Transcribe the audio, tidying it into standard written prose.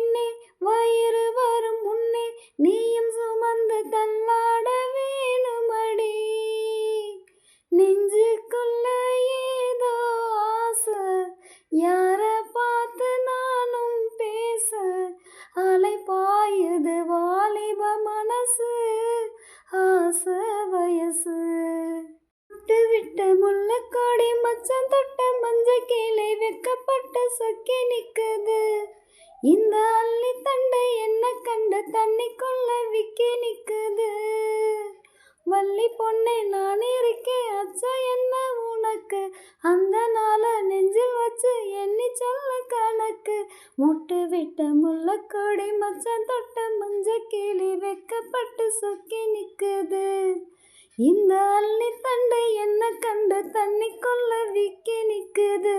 பெண்ணே வயிறு வரும் முன்னே நீயும் சுமந்து தள்ளாட வேணுமடி. நெஞ்சுக்குள்ள ஏதோ ஆசை, யார பார்த்து நானும் பேச. அலை பாயுது வாலிப மனசு, ஆசை வயசு. விட்டு விட்ட முள்ளக்கொடி மச்சம் தொட்ட மஞ்ச கிளை வெக்கப்பட்ட சொக்கி நிக்குது. இந்த அள்ளி தண்டை என்ன கண்டு தண்ணிக்குள்ள விக்கி நிக்குது. வள்ளி பொண்ணே நான் இருக்கேன் அச்சம் என்ன உனக்கு, அந்த நாள நெஞ்சில் வச்சு எண்ணி சொல்ல கணக்கு. முட்டு விட்ட முள்ளக்கொடி மச்சம் தொட்ட மஞ்ச கிளி வெக்கப்பட்டு சொக்கி நிக்குது. இந்த அள்ளி தண்டை என்ன கண்டு தண்ணிக்குள்ள விக்கி நிக்குது.